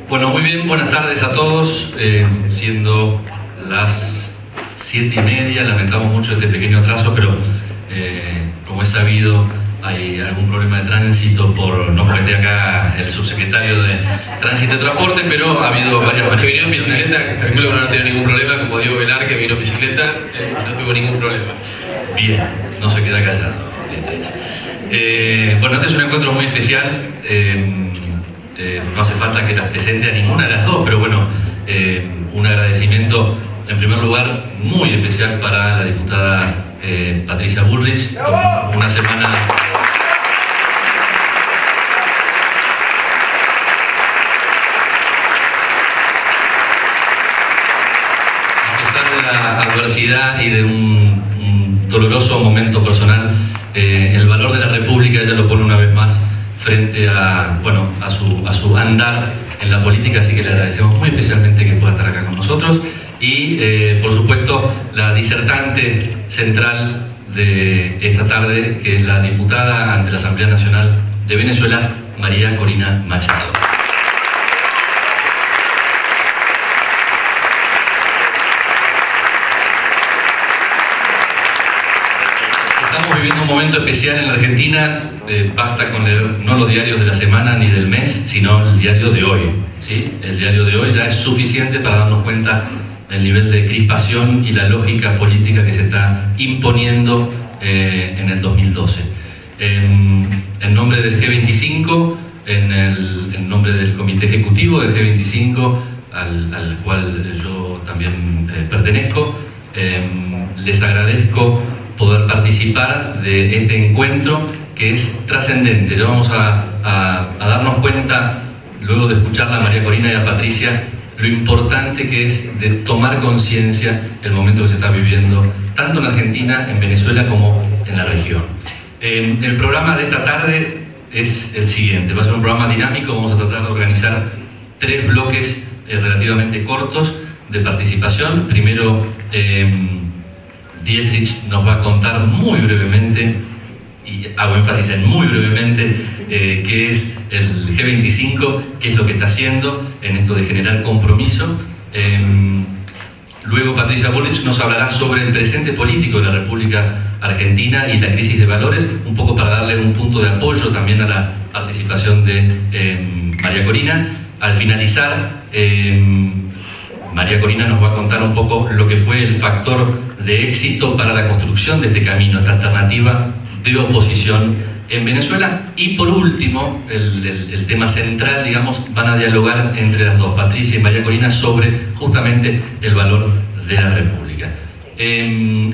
Bueno, muy bien, buenas tardes a todos, siendo las 7:30, lamentamos mucho este pequeño atraso, pero como es sabido hay algún problema de tránsito, no porque esté acá el subsecretario de Tránsito y Transporte, pero ha habido varias manifestaciones. Vino en bicicleta, calculo que no tiene ningún problema, como Diego Velar, que vino en bicicleta, no tuvo ningún problema. Bien, no se queda callado. Bueno, este es un encuentro muy especial. No hace falta que las presente a ninguna de las dos, pero bueno, un agradecimiento en primer lugar muy especial para la diputada Patricia Bullrich, por una semana a pesar de la adversidad y de un doloroso momento personal, el valor de la República ella lo pone una vez más frente a su andar en la política, así que le agradecemos muy especialmente que pueda estar acá con nosotros. Y por supuesto la disertante central de esta tarde, que es la diputada ante la Asamblea Nacional de Venezuela, María Corina Machado. Estamos viviendo un momento especial en la Argentina. Basta con leer no los diarios de la semana ni del mes, sino el diario de hoy, ¿sí? El diario de hoy ya es suficiente para darnos cuenta del nivel de crispación y la lógica política que se está imponiendo en el 2012. En nombre del G25, en nombre del Comité Ejecutivo del G25, al cual yo también pertenezco, les agradezco poder participar de este encuentro que es trascendente. Ya vamos a darnos cuenta, luego de escucharla a María Corina y a Patricia, lo importante que es de tomar conciencia del momento que se está viviendo, tanto en Argentina, en Venezuela, como en la región. El programa de esta tarde es el siguiente. Va a ser un programa dinámico. Vamos a tratar de organizar 3 bloques relativamente cortos de participación. Primero, Dietrich nos va a contar muy brevemente, y hago énfasis en muy brevemente, qué es el G25, qué es lo que está haciendo en esto de generar compromiso. Luego Patricia Bullrich nos hablará sobre el presente político de la República Argentina y la crisis de valores, un poco para darle un punto de apoyo también a la participación de María Corina. Al finalizar, María Corina nos va a contar un poco lo que fue el factor de éxito para la construcción de este camino, esta alternativa de oposición en Venezuela. Y por último, el tema central, digamos, van a dialogar entre las dos, Patricia y María Corina, sobre justamente el valor de la República.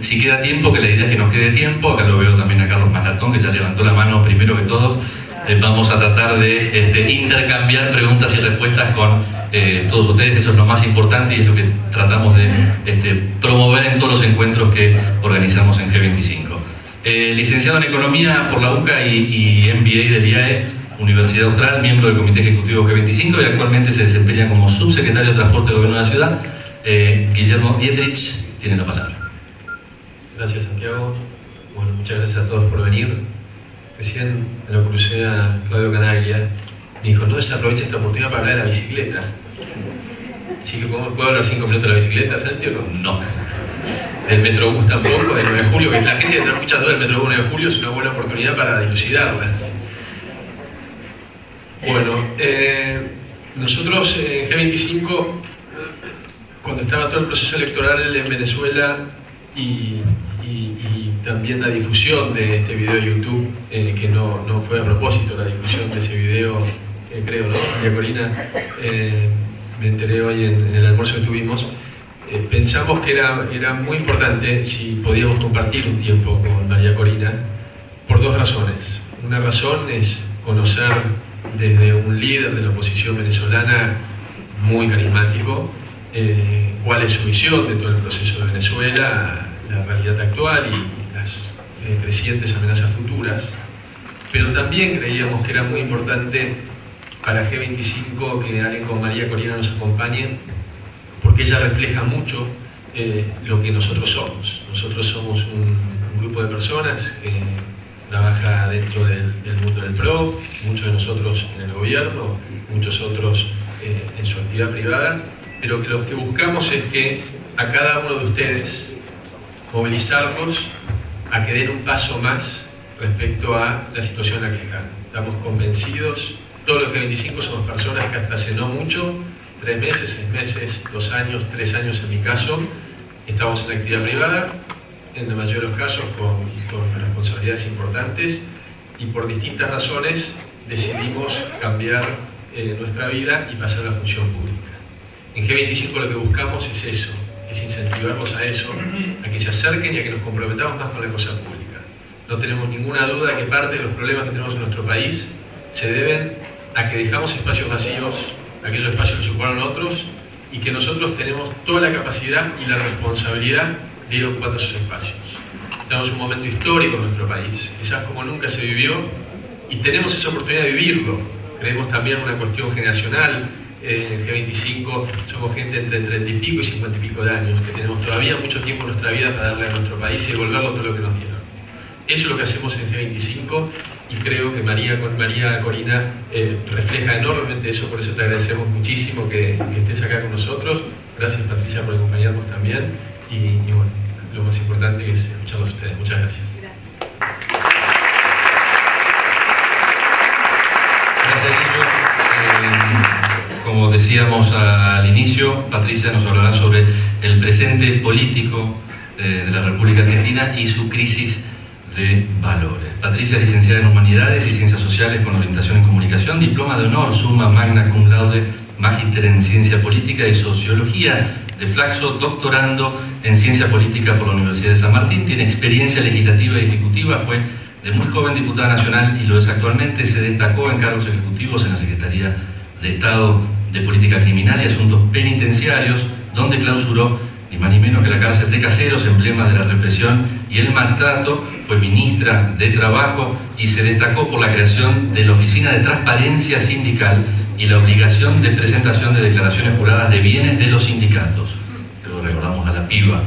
Si queda tiempo, que la idea es que nos quede tiempo, acá lo veo también a Carlos Malatón, que ya levantó la mano primero que todos. Vamos a tratar de intercambiar preguntas y respuestas con todos ustedes. Eso es lo más importante y es lo que tratamos de promover en todos los encuentros que organizamos en G25. Licenciado en Economía por la UCA y MBA del IAE, Universidad Austral, miembro del Comité Ejecutivo G25 y actualmente se desempeña como subsecretario de Transporte del Gobierno de la Ciudad. Guillermo Dietrich tiene la palabra. Gracias, Santiago. Bueno, muchas gracias a todos por venir. Recién me lo crucé a Claudio Canaglia. Me dijo, no desaprovecha esta oportunidad para hablar de la bicicleta. Así que, ¿puedo hablar 5 minutos de la bicicleta, Santiago? No. Del Metrobús tampoco, del 9 de julio, que la gente que está escuchando del Metrobús 9 de julio es una buena oportunidad para dilucidarlas. Bueno, nosotros en G25, cuando estaba todo el proceso electoral en Venezuela y también la difusión de este video de YouTube, que no fue a propósito la difusión de ese video, creo, ¿no, María Corina? me enteré hoy en el almuerzo que tuvimos, pensamos que era muy importante si podíamos compartir un tiempo con María Corina, por dos razones. Una razón es conocer desde un líder de la oposición venezolana muy carismático cuál es su visión de todo el proceso de Venezuela, la realidad actual y las crecientes amenazas futuras. Pero también creíamos que era muy importante para G25 que alguien como María Corina nos acompañe, porque ella refleja mucho lo que nosotros somos. Nosotros somos un grupo de personas que trabaja dentro del mundo del PRO, muchos de nosotros en el gobierno, muchos otros en su actividad privada, pero que lo que buscamos es que a cada uno de ustedes movilizarlos a que den un paso más respecto a la situación en la que están. Estamos convencidos, todos los G25 somos personas que hasta hace no mucho, 3 meses, 6 meses, 2 años, 3 años en mi caso, estamos en la actividad privada, en la mayoría de los casos con responsabilidades importantes, y por distintas razones decidimos cambiar nuestra vida y pasar a la función pública. En G25 lo que buscamos es eso, es incentivarlos a eso, a que se acerquen y a que nos comprometamos más con la cosa pública. No tenemos ninguna duda de que parte de los problemas que tenemos en nuestro país se deben a que dejamos espacios vacíos, aquellos espacios que ocuparon otros, y que nosotros tenemos toda la capacidad y la responsabilidad de ir ocupando esos espacios. Estamos en un momento histórico en nuestro país, quizás como nunca se vivió, y tenemos esa oportunidad de vivirlo. Creemos también en una cuestión generacional. En G25 somos gente entre 30 y pico y 50 y pico de años, que tenemos todavía mucho tiempo en nuestra vida para darle a nuestro país y devolverlo todo lo que nos dieron. Eso es lo que hacemos en G25, y creo que María Corina refleja enormemente eso. Por eso te agradecemos muchísimo que estés acá con nosotros. Gracias, Patricia, por acompañarnos también, y bueno, lo más importante es escucharlos a ustedes. Muchas gracias. Gracias, Guillo. Como decíamos al inicio, Patricia nos hablará sobre el presente político de la República Argentina y su crisis de valores. Patricia es licenciada en Humanidades y Ciencias Sociales con orientación en Comunicación, diploma de honor, summa magna cum laude, magíster en Ciencia Política y Sociología de Flaxo, doctorando en Ciencia Política por la Universidad de San Martín, tiene experiencia legislativa y ejecutiva, fue de muy joven diputada nacional y lo es actualmente, se destacó en cargos ejecutivos en la Secretaría de Estado de Política Criminal y Asuntos Penitenciarios, donde clausuró ni más ni menos que la cárcel de Caseros, emblema de la represión y el maltrato. Fue ministra de Trabajo y se destacó por la creación de la Oficina de Transparencia Sindical y la obligación de presentación de declaraciones juradas de bienes de los sindicatos, que lo recordamos a la piba.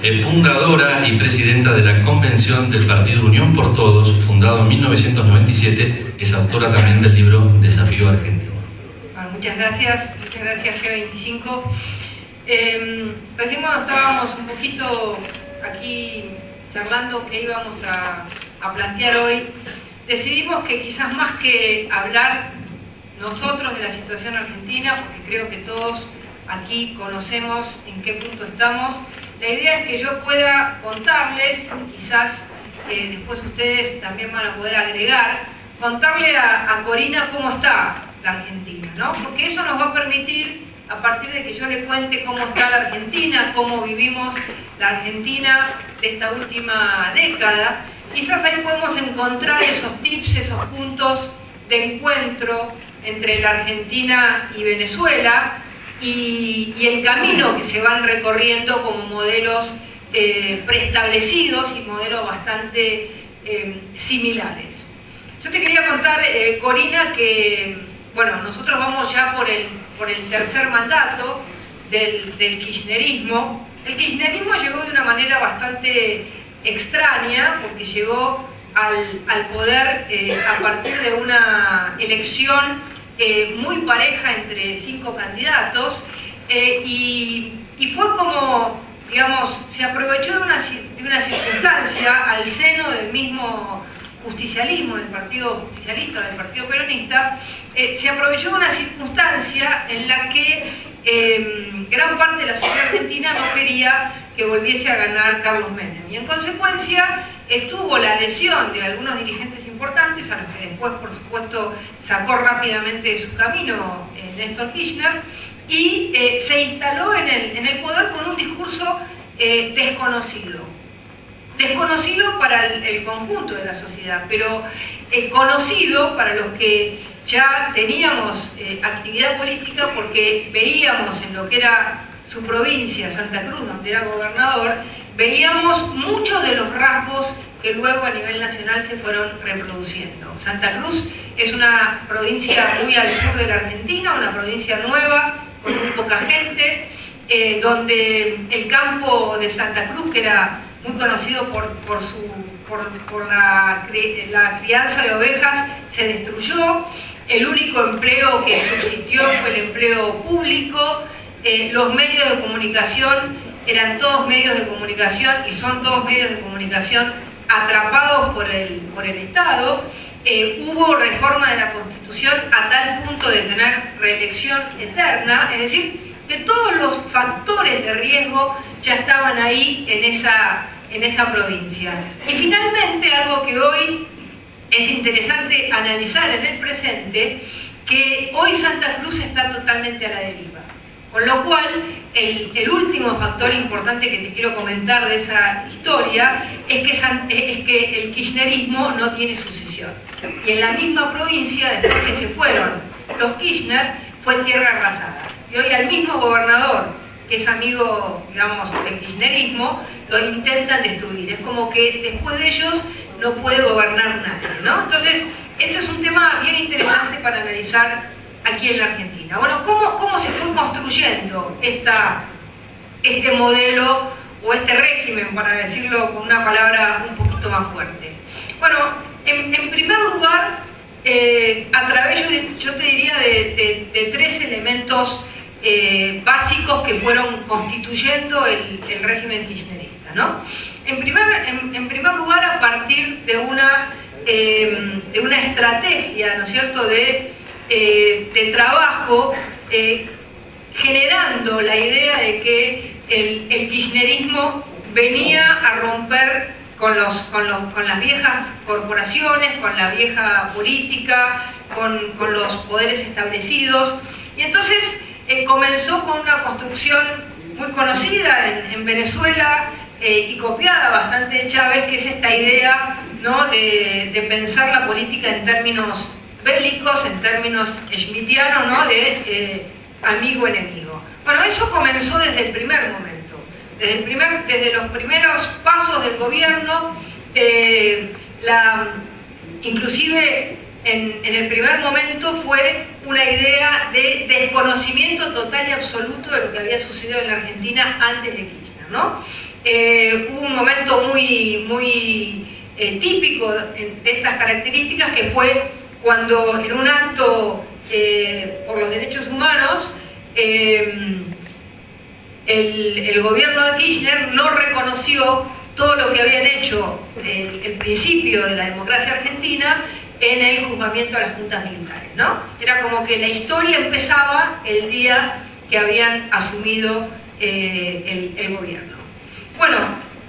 Es fundadora y presidenta de la Convención del Partido Unión por Todos, fundado en 1997, es autora también del libro Desafío Argentino. Bueno, muchas gracias G25. Recién cuando estábamos un poquito aquí charlando qué íbamos a plantear hoy, decidimos que quizás más que hablar nosotros de la situación argentina, porque creo que todos aquí conocemos en qué punto estamos, la idea es que yo pueda contarles, quizás después ustedes también van a poder agregar, contarle a Corina cómo está la Argentina, ¿no? Porque eso nos va a permitir, a partir de que yo le cuente cómo está la Argentina, cómo vivimos la Argentina de esta última década, quizás ahí podemos encontrar esos tips, esos puntos de encuentro entre la Argentina y Venezuela y el camino que se van recorriendo como modelos preestablecidos y modelos bastante similares. Yo te quería contar, Corina, que bueno, nosotros vamos ya por el tercer mandato del kirchnerismo. El kirchnerismo llegó de una manera bastante extraña, porque llegó al poder a partir de una elección muy pareja entre 5 candidatos, y fue como, digamos, se aprovechó de una circunstancia al seno del mismo justicialismo, del Partido Justicialista, del Partido Peronista, se aprovechó de una circunstancia en la que gran parte de la sociedad argentina no quería que volviese a ganar Carlos Menem. Y en consecuencia tuvo la adhesión de algunos dirigentes importantes, a los que después, por supuesto, sacó rápidamente de su camino Néstor Kirchner, y se instaló en el poder con un discurso desconocido. Desconocido para el conjunto de la sociedad, pero conocido para los que ya teníamos actividad política, porque veíamos en lo que era su provincia, Santa Cruz, donde era gobernador, veíamos muchos de los rasgos que luego a nivel nacional se fueron reproduciendo. Santa Cruz es una provincia muy al sur de la Argentina, una provincia nueva, con muy poca gente, donde el campo de Santa Cruz, que era muy conocido por la crianza de ovejas, se destruyó. El único empleo que subsistió fue el empleo público. Los medios de comunicación eran todos medios de comunicación y son todos medios de comunicación atrapados por el Estado. Hubo reforma de la Constitución a tal punto de tener reelección eterna, es decir, de todos los factores de riesgo ya estaban ahí en esa provincia. Y finalmente, algo que hoy es interesante analizar en el presente, que hoy Santa Cruz está totalmente a la deriva. Con lo cual, el último factor importante que te quiero comentar de esa historia es que el kirchnerismo no tiene sucesión. Y en la misma provincia, después que se fueron los Kirchner, fue tierra arrasada. Y hoy al mismo gobernador, que es amigo, digamos, del kirchnerismo, lo intentan destruir. Es como que después de ellos no puede gobernar nadie, ¿no? Entonces, este es un tema bien interesante para analizar aquí en la Argentina. Bueno, ¿cómo se fue construyendo este modelo o este régimen, para decirlo con una palabra un poquito más fuerte? Bueno, en primer lugar, a través, yo te diría, de tres elementos básicos que fueron constituyendo el régimen kirchnerista, ¿no? En primer lugar, a partir de una estrategia, ¿no es cierto?, de trabajo, generando la idea de que el kirchnerismo venía a romper con las viejas corporaciones, con la vieja política, con los poderes establecidos. Y entonces comenzó con una construcción muy conocida en Venezuela y copiada bastante de Chávez, que es esta idea, ¿no?, de pensar la política en términos bélicos, en términos schmittianos, ¿no?, de amigo-enemigo. Bueno, eso comenzó desde el primer momento, desde los primeros pasos del gobierno. Inclusive en el primer momento fue una idea de desconocimiento total y absoluto de lo que había sucedido en la Argentina antes de Kirchner, ¿no? Hubo un momento muy típico de estas características, que fue cuando en un acto por los derechos humanos el gobierno de Kirchner no reconoció todo lo que habían hecho el principio de la democracia argentina en el juzgamiento a las juntas militares, ¿no? Era como que la historia empezaba el día que habían asumido el gobierno. Bueno,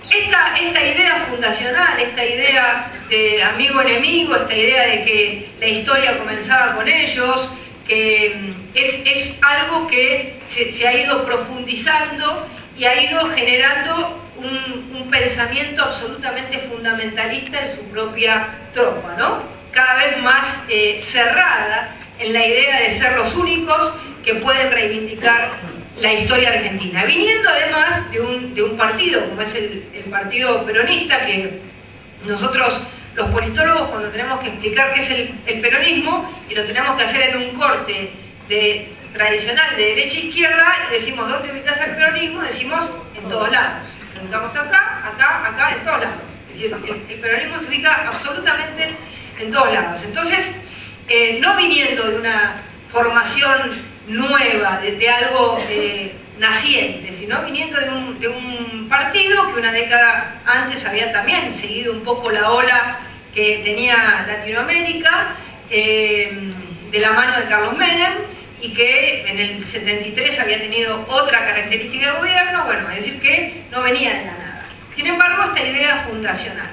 esta idea fundacional, esta idea de amigo-enemigo, esta idea de que la historia comenzaba con ellos, que es algo que se ha ido profundizando y ha ido generando un pensamiento absolutamente fundamentalista en su propia tropa, ¿no? Cada vez más cerrada en la idea de ser los únicos que pueden reivindicar la historia argentina, viniendo además de un partido como es el partido peronista, que nosotros los politólogos, cuando tenemos que explicar qué es el peronismo, y lo tenemos que hacer en un corte tradicional de derecha a izquierda, decimos ¿dónde ubicas el peronismo? Decimos en todos lados. Preguntamos acá, en todos lados. Es decir, el peronismo se ubica absolutamente en todos lados. Entonces, no viniendo de una formación nueva, de algo naciente, sino viniendo de un partido que una década antes había también seguido un poco la ola que tenía Latinoamérica, de la mano de Carlos Menem, y que en el 73 había tenido otra característica de gobierno, bueno, es decir, que no venía de la nada. Sin embargo, esta idea fundacional.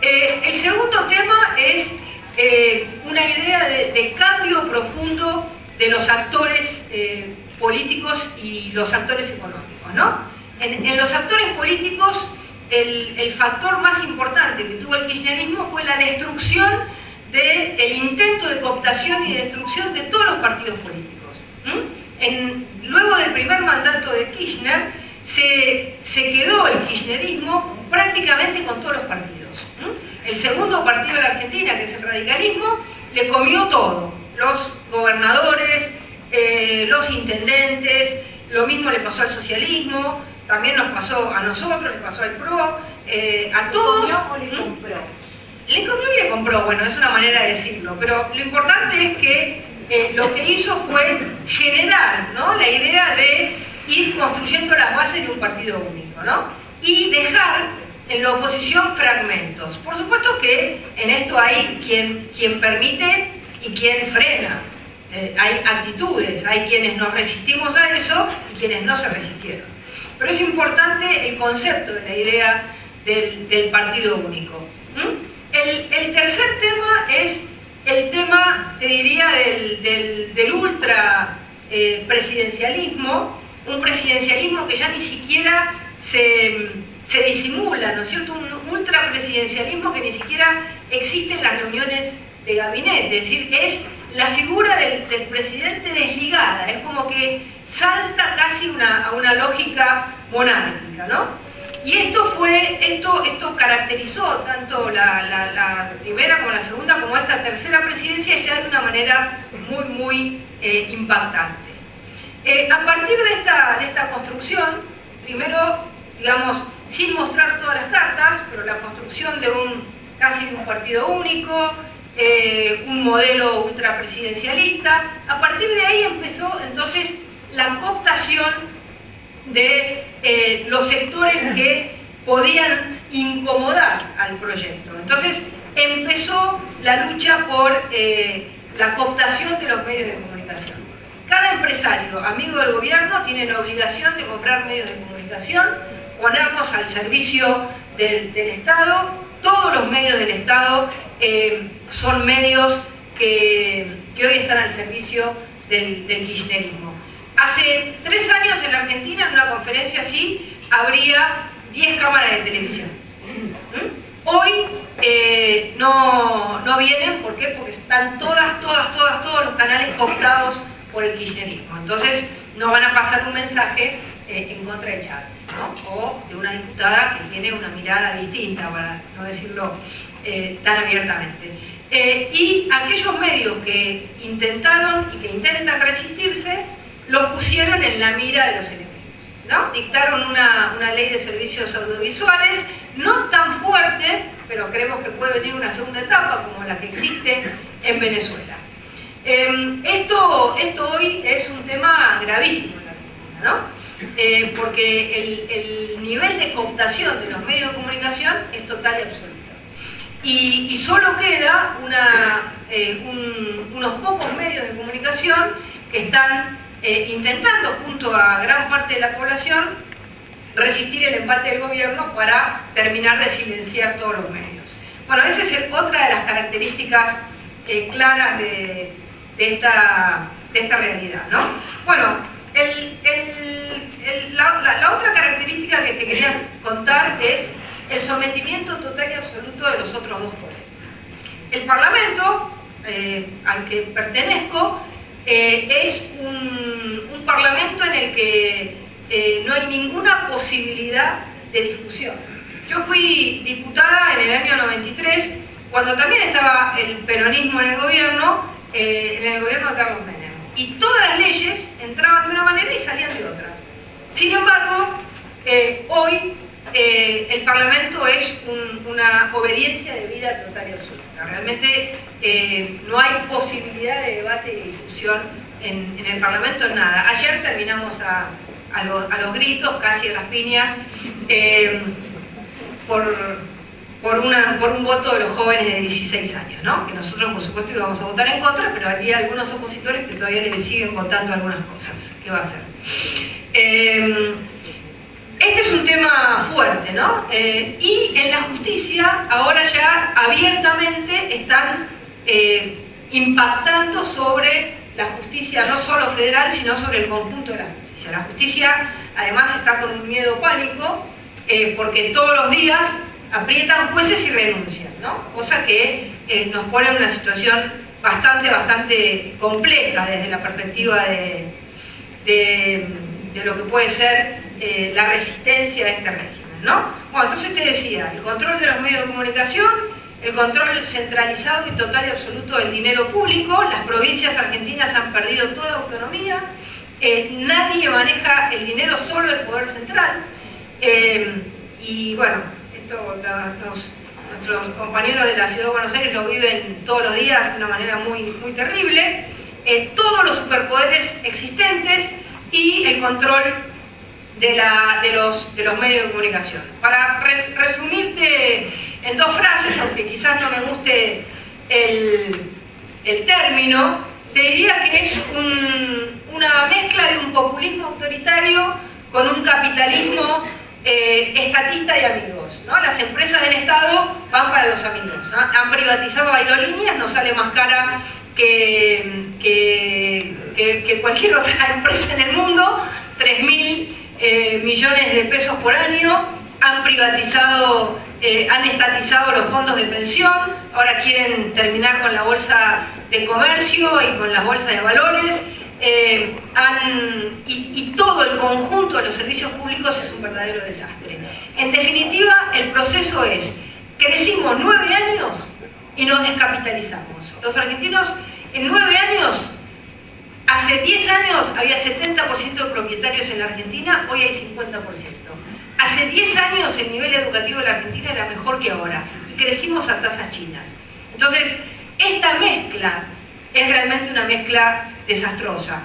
El segundo tema es una idea de cambio profundo de los actores políticos y los actores económicos, ¿no? En los actores políticos, el factor más importante que tuvo el kirchnerismo fue la destrucción del intento de cooptación y de destrucción de todos los partidos políticos. Luego del primer mandato de Kirchner, se quedó el kirchnerismo prácticamente con todos los partidos. El segundo partido de la Argentina, que es el radicalismo, le comió todo. Los gobernadores, los intendentes, lo mismo le pasó al socialismo, también nos pasó a nosotros, le pasó al PRO, a todos. ¿Le comió o le compró? Le comió y le compró, bueno, es una manera de decirlo, pero lo importante es que lo que hizo fue generar, ¿no?, la idea de ir construyendo las bases de un partido único, ¿no?, y dejar en la oposición fragmentos. Por supuesto que en esto hay quien permite y quien frena. Hay actitudes, hay quienes nos resistimos a eso y quienes no se resistieron. Pero es importante el concepto de la idea del partido único. El tercer tema es el tema, te diría, del ultra presidencialismo, un presidencialismo que ya ni siquiera se disimula, ¿no es cierto? Un ultrapresidencialismo que ni siquiera existe en las reuniones de gabinete, es decir, es la figura del presidente desligada, es como que salta casi a una lógica monárquica, ¿no? Y esto caracterizó tanto la primera como la segunda, como esta tercera presidencia, ya de una manera muy impactante. A partir de esta construcción, primero, digamos, sin mostrar todas las cartas, pero la construcción de casi un partido único, un modelo ultrapresidencialista, a partir de ahí empezó entonces la cooptación de los sectores que podían incomodar al proyecto. Entonces empezó la lucha por la cooptación de los medios de comunicación. Cada empresario, amigo del gobierno, tiene la obligación de comprar medios de comunicación, ponernos al servicio del Estado. Todos los medios del Estado son medios que hoy están al servicio del kirchnerismo. Hace 3 años en la Argentina, en una conferencia así, habría 10 cámaras de televisión. Hoy no vienen, ¿por qué? Porque están todos los canales cooptados por el kirchnerismo. Entonces no van a pasar un mensaje en contra de Chávez, ¿no? O de una diputada que tiene una mirada distinta, para no decirlo tan abiertamente. Y aquellos medios que intentaron y que intentan resistirse, los pusieron en la mira de los enemigos, ¿no? Dictaron una ley de servicios audiovisuales, no tan fuerte, pero creemos que puede venir una segunda etapa como la que existe en Venezuela. Esto hoy es un tema gravísimo en la Argentina, ¿no? Porque el nivel de cooptación de los medios de comunicación es total y absoluto. Y solo queda unos pocos medios de comunicación que están intentando, junto a gran parte de la población, resistir el embate del gobierno para terminar de silenciar todos los medios. Bueno, esa es otra de las características claras de esta realidad, ¿no? Bueno, la otra característica que te quería contar es el sometimiento total y absoluto de los otros dos poderes. El Parlamento, al que pertenezco, es un Parlamento en el que no hay ninguna posibilidad de discusión. Yo fui diputada en el año 93, cuando también estaba el peronismo en el gobierno de Carlos Menem. Y todas las leyes entraban de una manera y salían de otra. Sin embargo, hoy el Parlamento es una obediencia de vida total y absoluta. Realmente no hay posibilidad de debate y de discusión en el Parlamento en nada. Ayer terminamos a los gritos, casi a las piñas, por un voto de los jóvenes de 16 años, ¿no? Que nosotros, por supuesto, íbamos a votar en contra, pero había algunos opositores que todavía le siguen votando algunas cosas. ¿Qué va a hacer? Este es un tema fuerte, ¿no? Y en la justicia ahora ya abiertamente están impactando sobre la justicia no solo federal, sino sobre el conjunto de la justicia. La justicia además está con un miedo pánico, porque todos los días aprietan jueces y renuncian, ¿no? Cosa que nos pone en una situación bastante compleja desde la perspectiva de lo que puede ser la resistencia a este régimen, ¿no? Bueno, entonces te decía, el control de los medios de comunicación, el control centralizado y total y absoluto del dinero público. Las provincias argentinas han perdido toda autonomía, nadie maneja el dinero, solo el poder central, y bueno, esto nuestros compañeros de la Ciudad de Buenos Aires lo viven todos los días de una manera muy terrible. Todos los superpoderes existentes y el control de los medios de comunicación. Para resumirte en 2 frases, aunque quizás no me guste el término, te diría que es una mezcla de un populismo autoritario con un capitalismo estatista y amigos, ¿no? Las empresas del Estado van para los amigos, ¿no? Han privatizado aerolíneas, nos sale más cara que cualquier otra empresa en el mundo, 3.000 millones de pesos por año. Han privatizado, han estatizado los fondos de pensión, ahora quieren terminar con la bolsa de comercio y con las bolsas de valores, y todo el conjunto de los servicios públicos es un verdadero desastre. En definitiva, el proceso es, crecimos 9 años y nos descapitalizamos. Los argentinos en 9 años, hace 10 años había 70% de propietarios en la Argentina, hoy hay 50%. Hace 10 años el nivel educativo de la Argentina era mejor que ahora y crecimos a tasas chinas. Entonces, esta mezcla es realmente una mezcla desastrosa.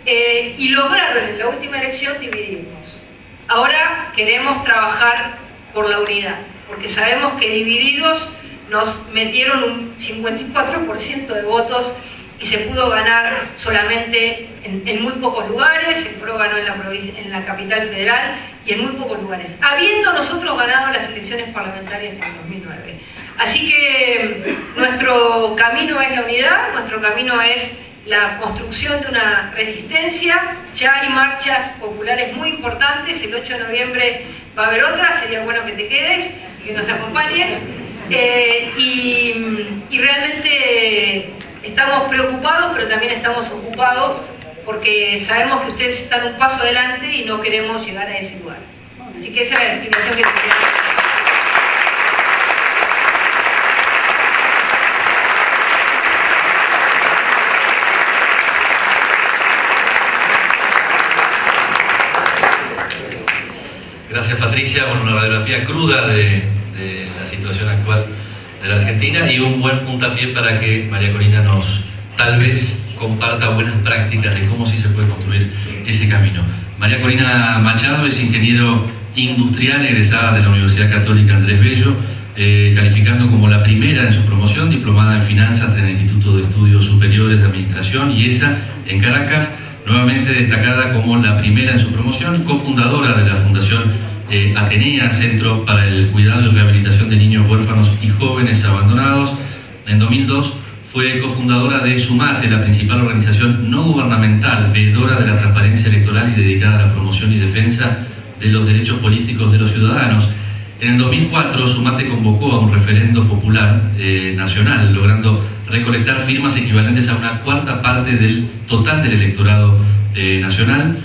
Y lograron en la última elección dividirnos. Ahora queremos trabajar por la unidad, porque sabemos que divididos nos metieron un 54% de votos y se pudo ganar solamente en muy pocos lugares. El PRO ganó en la capital federal y en muy pocos lugares, habiendo nosotros ganado las elecciones parlamentarias en 2009. Así que nuestro camino es la unidad, nuestro camino es la construcción de una resistencia. Ya hay marchas populares muy importantes, el 8 de noviembre va a haber otra, sería bueno que te quedes y que nos acompañes. Y realmente estamos preocupados, pero también estamos ocupados, porque sabemos que ustedes están un paso adelante y no queremos llegar a ese lugar. Así que esa es la explicación que te quería dar. Gracias, Patricia, por una radiografía cruda de la situación actual de la Argentina y un buen puntapié para que María Corina nos, tal vez, comparta buenas prácticas de cómo sí se puede construir ese camino. María Corina Machado es ingeniero industrial egresada de la Universidad Católica Andrés Bello, calificando como la primera en su promoción, diplomada en finanzas en el Instituto de Estudios Superiores de Administración, IESA, en Caracas. Nuevamente destacada como la primera en su promoción, cofundadora de la Fundación Atenea, Centro para el Cuidado y Rehabilitación de Niños Huérfanos y Jóvenes Abandonados. En 2002 fue cofundadora de Sumate, la principal organización no gubernamental veedora de la transparencia electoral y dedicada a la promoción y defensa de los derechos políticos de los ciudadanos. En el 2004, Sumate convocó a un referendo popular nacional, logrando recolectar firmas equivalentes a una cuarta parte del total del electorado nacional.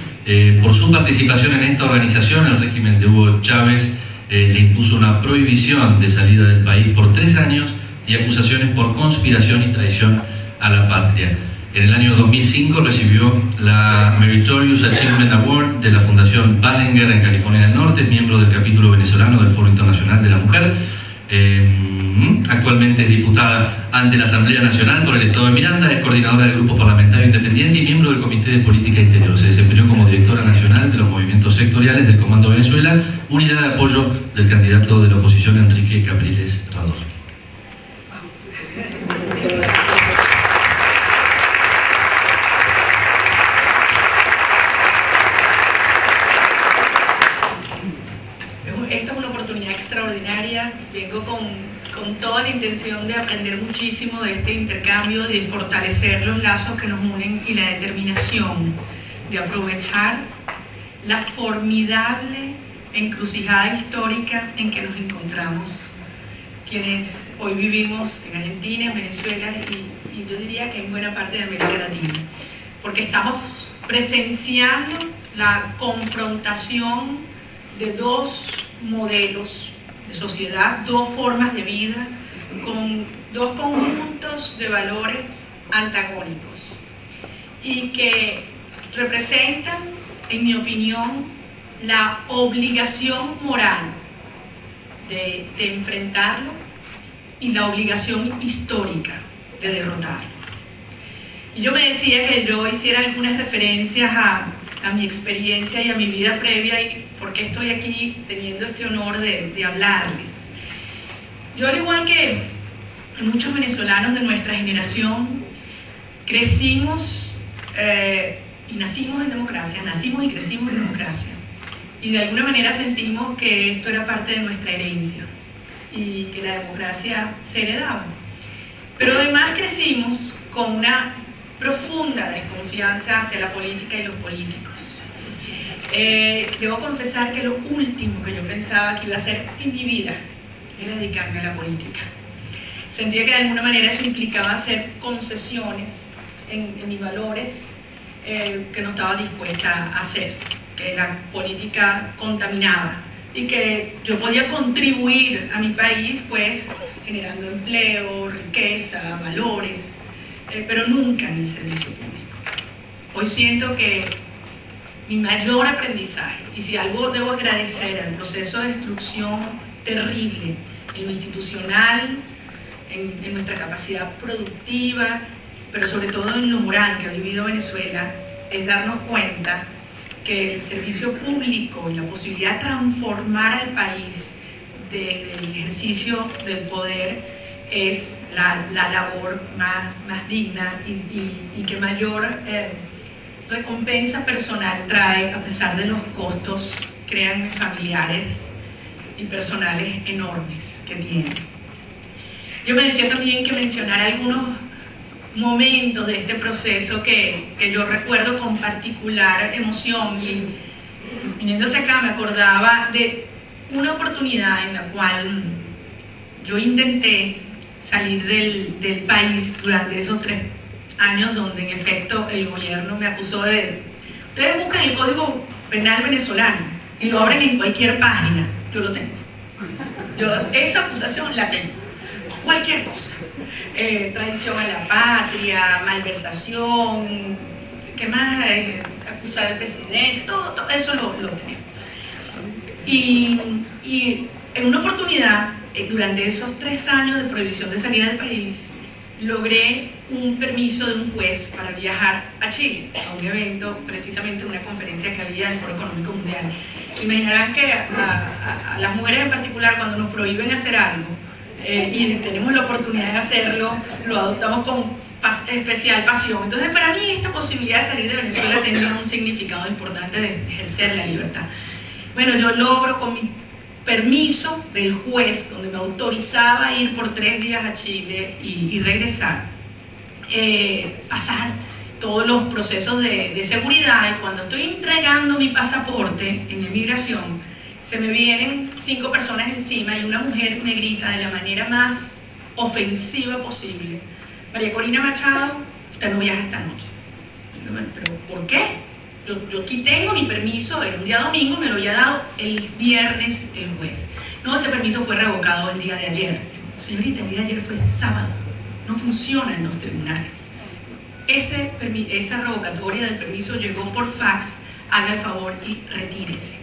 Por su participación en esta organización, el régimen de Hugo Chávez le impuso una prohibición de salida del país por 3 años y acusaciones por conspiración y traición a la patria. En el año 2005 recibió la Meritorious Achievement Award de la Fundación Ballinger en California del Norte, miembro del capítulo venezolano del Foro Internacional de la Mujer. Actualmente es diputada ante la Asamblea Nacional por el Estado de Miranda, es coordinadora del Grupo Parlamentario Independiente y miembro del Comité de Política Interior. Se desempeñó como directora nacional de los movimientos sectoriales del Comando Venezuela, unidad de apoyo del candidato de la oposición Enrique Capriles Rador. Esta es una oportunidad extraordinaria. Vengo con con toda la intención de aprender muchísimo de este intercambio, de fortalecer los lazos que nos unen y la determinación de aprovechar la formidable encrucijada histórica en que nos encontramos quienes hoy vivimos en Argentina, en Venezuela y yo diría que en buena parte de América Latina, porque estamos presenciando la confrontación de dos modelos de sociedad, dos formas de vida, con dos conjuntos de valores antagónicos y que representan, en mi opinión, la obligación moral de enfrentarlo y la obligación histórica de derrotarlo. Y yo me decía que yo hiciera algunas referencias a mi experiencia y a mi vida previa y por qué estoy aquí teniendo este honor de hablarles. Yo, al igual que muchos venezolanos de nuestra generación, crecimos y nacimos en democracia, nacimos y crecimos en democracia. Y de alguna manera sentimos que esto era parte de nuestra herencia y que la democracia se heredaba. Pero además crecimos con una profunda desconfianza hacia la política y los políticos. Debo confesar que lo último que yo pensaba que iba a hacer en mi vida era dedicarme a la política. Sentía que de alguna manera eso implicaba hacer concesiones en mis valores que no estaba dispuesta a hacer, que la política contaminaba y que yo podía contribuir a mi país pues generando empleo, riqueza, valores, pero nunca en el servicio público. Hoy siento que mi mayor aprendizaje, y si algo debo agradecer al proceso de destrucción terrible en lo institucional, en nuestra capacidad productiva, pero sobre todo en lo moral que ha vivido Venezuela, es darnos cuenta que el servicio público y la posibilidad de transformar al país desde el ejercicio del poder es la labor más digna y que mayor recompensa personal trae, a pesar de los costos, créanme, familiares y personales enormes que tiene. Yo me decía también que mencionar algunos momentos de este proceso que yo recuerdo con particular emoción, y viniéndose acá me acordaba de una oportunidad en la cual yo intenté salir del país durante esos 3 años donde en efecto el gobierno me acusó de... Ustedes buscan el Código Penal venezolano y lo abren en cualquier página, yo lo tengo. Esa acusación la tengo. Cualquier cosa. Traición a la patria, malversación, ¿qué más? Acusar al presidente, todo eso lo tenemos. Y en una oportunidad, durante esos 3 años de prohibición de salida del país, logré un permiso de un juez para viajar a Chile, a un evento, precisamente una conferencia que había del Foro Económico Mundial. Se imaginarán que a las mujeres en particular, cuando nos prohíben hacer algo, y tenemos la oportunidad de hacerlo, lo adoptamos con especial pasión. Entonces, para mí esta posibilidad de salir de Venezuela tenía un significado importante de ejercer la libertad. Bueno, yo logro con mi permiso del juez, donde me autorizaba a ir por 3 días a Chile y regresar, pasar todos los procesos de seguridad, y cuando estoy entregando mi pasaporte en la inmigración, se me vienen 5 personas encima y una mujer me grita de la manera más ofensiva posible: María Corina Machado, usted no viaja esta noche. ¿Pero por qué? Yo aquí tengo mi permiso, era un día domingo, me lo había dado el viernes el juez. No, ese permiso fue revocado el día de ayer. Señorita, el día de ayer fue sábado, no funciona en los tribunales. Esa revocatoria del permiso llegó por fax, haga el favor y retírese.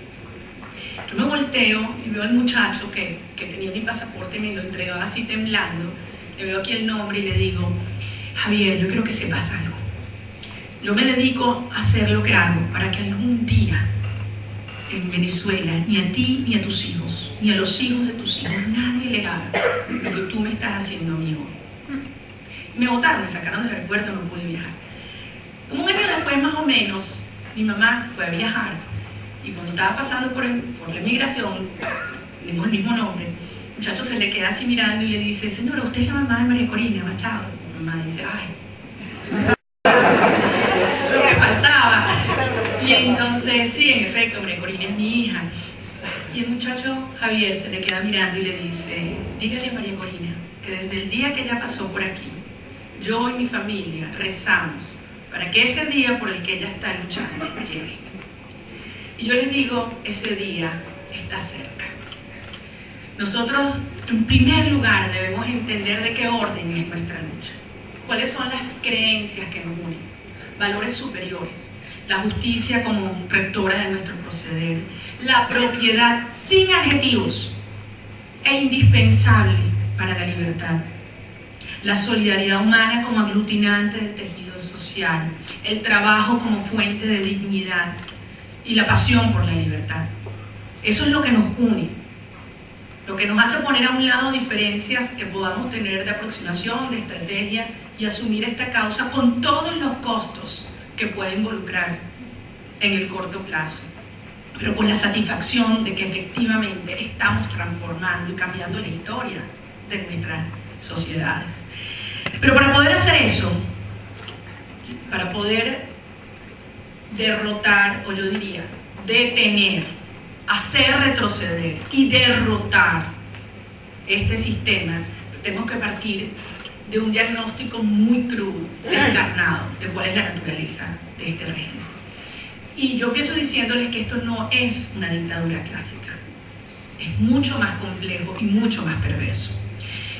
Yo me volteo y veo al muchacho que tenía mi pasaporte y me lo entregaba así temblando. Le veo aquí el nombre y le digo: Javier, yo quiero que sepas algo. Yo me dedico a hacer lo que hago para que algún día en Venezuela ni a ti ni a tus hijos, ni a los hijos de tus hijos, nadie le haga lo que tú me estás haciendo a mí hoy. Y me botaron, me sacaron del aeropuerto, no pude viajar. Como un año después más o menos, mi mamá fue a viajar y cuando estaba pasando por la inmigración, tenemos el mismo nombre, muchacho se le queda así mirando y le dice, señora, ¿usted es la mamá de María Corina Machado? La mamá dice, ay, lo que faltaba. Y entonces, sí, en efecto, María Corina es mi hija. Y el muchacho Javier se le queda mirando y le dice, dígale a María Corina que desde el día que ella pasó por aquí, yo y mi familia rezamos para que ese día por el que ella está luchando llegue. Y yo les digo, ese día está cerca. Nosotros, en primer lugar, debemos entender de qué orden es nuestra lucha. ¿Cuáles son las creencias que nos unen? Valores superiores. La justicia como rectora de nuestro proceder. La propiedad sin adjetivos e indispensable para la libertad. La solidaridad humana como aglutinante del tejido social. El trabajo como fuente de dignidad. Y la pasión por la libertad. Eso es lo que nos une. Lo que nos hace poner a un lado diferencias que podamos tener de aproximación, de estrategia y asumir esta causa con todos los costos que puede involucrar en el corto plazo, pero con la satisfacción de que efectivamente estamos transformando y cambiando la historia de nuestras sociedades. Pero para poder hacer eso, para poder derrotar, o yo diría, detener, hacer retroceder y derrotar este sistema, tenemos que partir de un diagnóstico muy crudo, descarnado, de cuál es la naturaleza de este régimen. Y yo empiezo diciéndoles que esto no es una dictadura clásica, es mucho más complejo y mucho más perverso.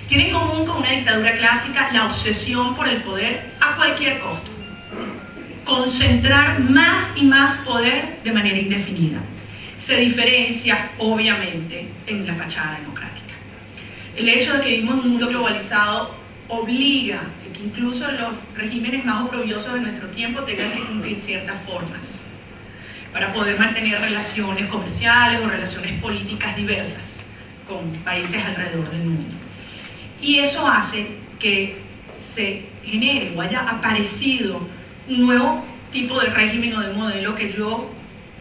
Tiene en común con una dictadura clásica la obsesión por el poder a cualquier costo, concentrar más y más poder de manera indefinida. Se diferencia, obviamente, en la fachada democrática. El hecho de que vivimos en un mundo globalizado obliga a que incluso los regímenes más oprobiosos de nuestro tiempo tengan que cumplir ciertas formas para poder mantener relaciones comerciales o relaciones políticas diversas con países alrededor del mundo. Y eso hace que se genere o haya aparecido un nuevo tipo de régimen o de modelo que yo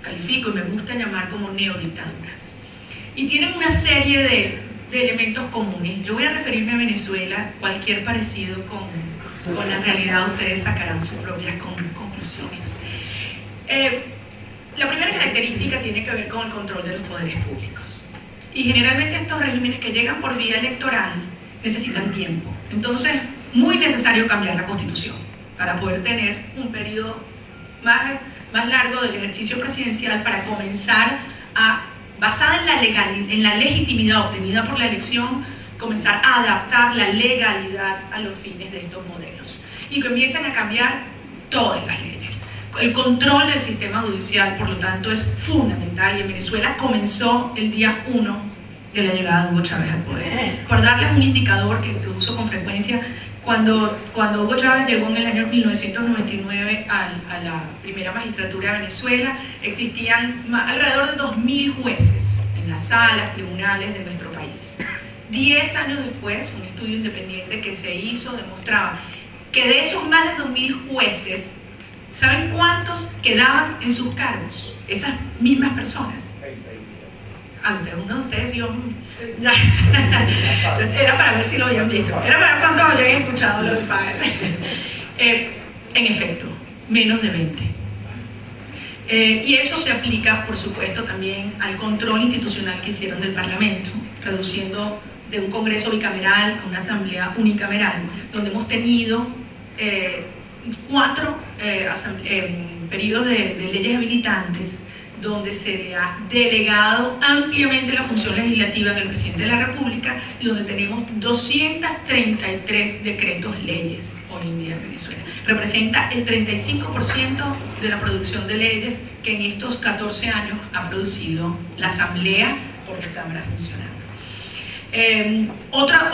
califico y me gusta llamar como neodictaduras. Y tienen una serie de elementos comunes. Yo voy a referirme a Venezuela, cualquier parecido con la realidad ustedes sacarán sus propias conclusiones. La primera característica tiene que ver con el control de los poderes públicos. Y generalmente estos regímenes que llegan por vía electoral necesitan tiempo. Entonces, muy necesario cambiar la Constitución para poder tener un periodo más largo del ejercicio presidencial para comenzar a, basada en la legitimidad obtenida por la elección, comenzar a adaptar la legalidad a los fines de estos modelos y que empiezan a cambiar todas las leyes. El control del sistema judicial, por lo tanto, es fundamental y en Venezuela comenzó el día 1 de la llegada de Hugo Chávez al poder. Por darles un indicador que uso con frecuencia, cuando Hugo Chávez llegó en el año 1999 a la primera magistratura de Venezuela, existían alrededor de 2.000 jueces en las salas, tribunales de nuestro país. 10 años después, un estudio independiente que se hizo demostraba que de esos más de 2.000 jueces, ¿saben cuántos quedaban en sus cargos? Esas mismas personas. Uno de ustedes vio, ya. Era para ver si lo habían visto, era para cuántos habían escuchado los padres. En efecto, menos de 20. Y eso se aplica, por supuesto, también al control institucional que hicieron del Parlamento, reduciendo de un Congreso bicameral a una Asamblea unicameral, donde hemos tenido 4 periodos de leyes habilitantes, donde se le ha delegado ampliamente la función legislativa en el presidente de la República y donde tenemos 233 decretos leyes hoy en día en Venezuela. Representa el 35% de la producción de leyes que en estos 14 años ha producido la Asamblea por las cámaras funcionando. Puedo hablar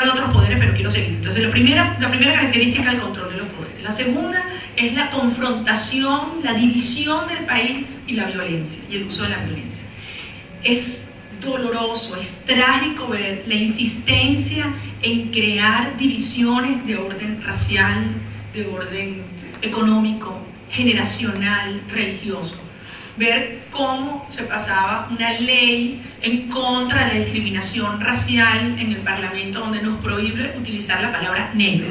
de otros poderes, pero quiero seguir. Entonces, la primera característica es el control de los poderes. La segunda es la confrontación, la división del país y la violencia, y el uso de la violencia. Es doloroso, es trágico ver la insistencia en crear divisiones de orden racial, de orden económico, generacional, religioso, ver cómo se pasaba una ley en contra de la discriminación racial en el Parlamento, donde nos prohíbe utilizar la palabra negro.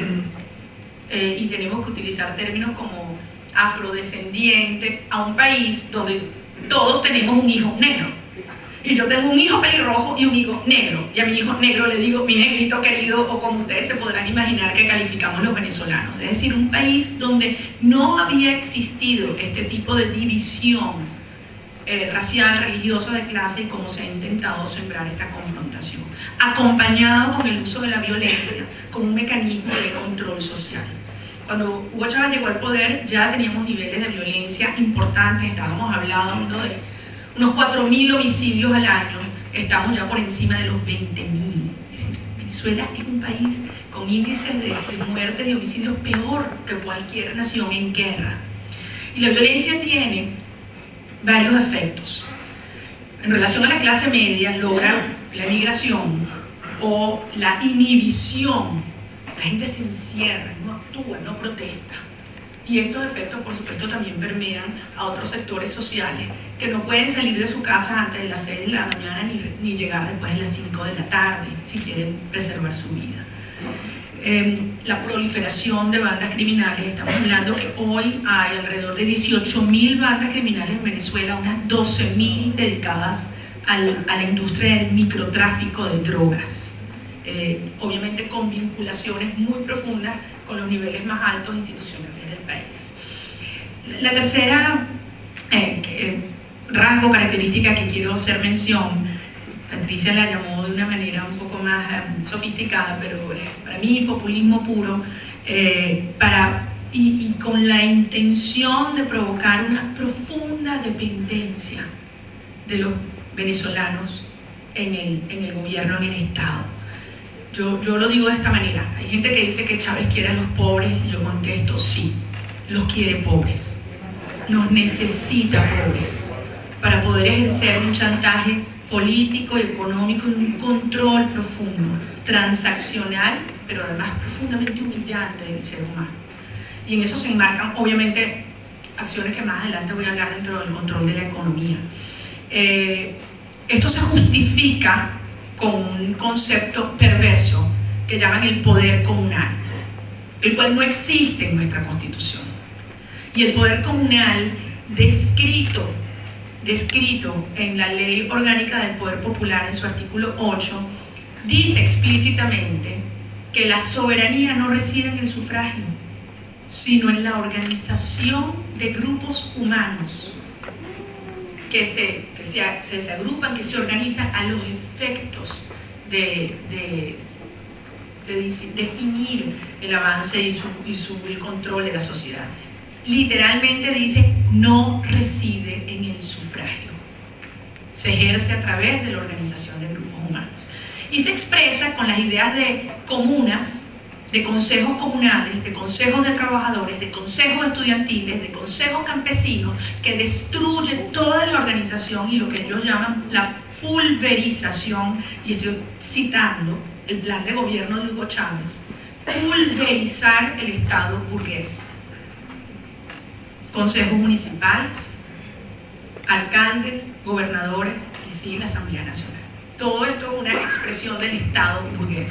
Y tenemos que utilizar términos como afrodescendiente a un país donde todos tenemos un hijo negro. Y yo tengo un hijo pelirrojo y un hijo negro. Y a mi hijo negro le digo mi negrito querido, o como ustedes se podrán imaginar que calificamos los venezolanos. Es decir, un país donde no había existido este tipo de división racial, religiosa, de clase, y cómo se ha intentado sembrar esta confrontación, acompañado con el uso de la violencia como un mecanismo de control social. Cuando Hugo Chávez llegó al poder ya teníamos niveles de violencia importantes, estábamos hablando de unos 4.000 homicidios al año, estamos ya por encima de los 20.000. Es decir, Venezuela es un país con índices de muertes y homicidios peor que cualquier nación en guerra. Y la violencia tiene varios efectos. En relación a la clase media, logra la migración o la inhibición. La gente se encierra, no actúa, no protesta. Y estos efectos, por supuesto, también permean a otros sectores sociales que no pueden salir de su casa antes de las 6 de la mañana ni llegar después de las 5 de la tarde si quieren preservar su vida. La proliferación de bandas criminales, estamos hablando que hoy hay alrededor de 18.000 bandas criminales en Venezuela, unas 12.000 dedicadas a la industria del microtráfico de drogas, obviamente con vinculaciones muy profundas con los niveles más altos institucionales del país. La tercera rasgo, característica que quiero hacer mención, Patricia la llamó de una manera un poco más sofisticada, pero para mí populismo puro, y con la intención de provocar una profunda dependencia de los venezolanos en el gobierno, en el Estado. Yo lo digo de esta manera: hay gente que dice que Chávez quiere a los pobres, y yo contesto, sí, los quiere pobres, nos necesita pobres para poder ejercer un chantaje político y económico, en un control profundo, transaccional, pero además profundamente humillante del ser humano. Y en eso se enmarcan, obviamente, acciones que más adelante voy a hablar dentro del control de la economía. Esto se justifica con un concepto perverso que llaman el poder comunal, el cual no existe en nuestra Constitución. Y el poder comunal, descrito en la Ley Orgánica del Poder Popular, en su artículo 8, dice explícitamente que la soberanía no reside en el sufragio, sino en la organización de grupos humanos que se agrupan, que se organizan a los efectos de definir el avance y el control de la sociedad. Literalmente dice, no reside en el sufragio, se ejerce a través de la organización de grupos humanos y se expresa con las ideas de comunas, de consejos comunales, de consejos de trabajadores, de consejos estudiantiles, de consejos campesinos, que destruye toda la organización y lo que ellos llaman la pulverización. Y estoy citando el plan de gobierno de Hugo Chávez: pulverizar el Estado burgués. Consejos municipales, alcaldes, gobernadores y sí, la Asamblea Nacional. Todo esto es una expresión del Estado burgués.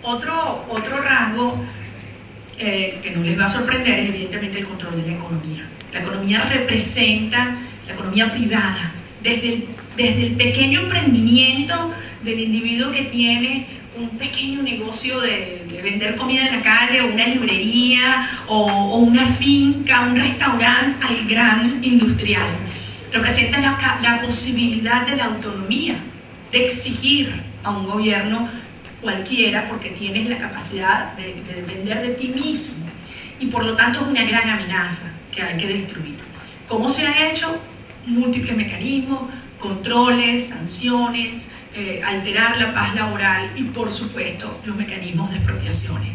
Otro rasgo que no les va a sorprender es evidentemente el control de la economía. La economía representa la economía privada, desde el pequeño emprendimiento del individuo que tiene un pequeño negocio de vender comida en la calle, o una librería, o una finca, un restaurante, al gran industrial. Representa la posibilidad de la autonomía, de exigir a un gobierno cualquiera, porque tienes la capacidad de depender de ti mismo, y por lo tanto es una gran amenaza que hay que destruir. ¿Cómo se ha hecho? Múltiples mecanismos, controles, sanciones, alterar la paz laboral y, por supuesto, los mecanismos de expropiaciones.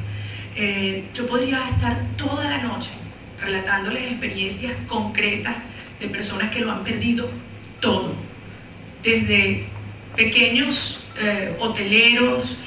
Yo podría estar toda la noche relatándoles experiencias concretas de personas que lo han perdido todo, desde pequeños hoteleros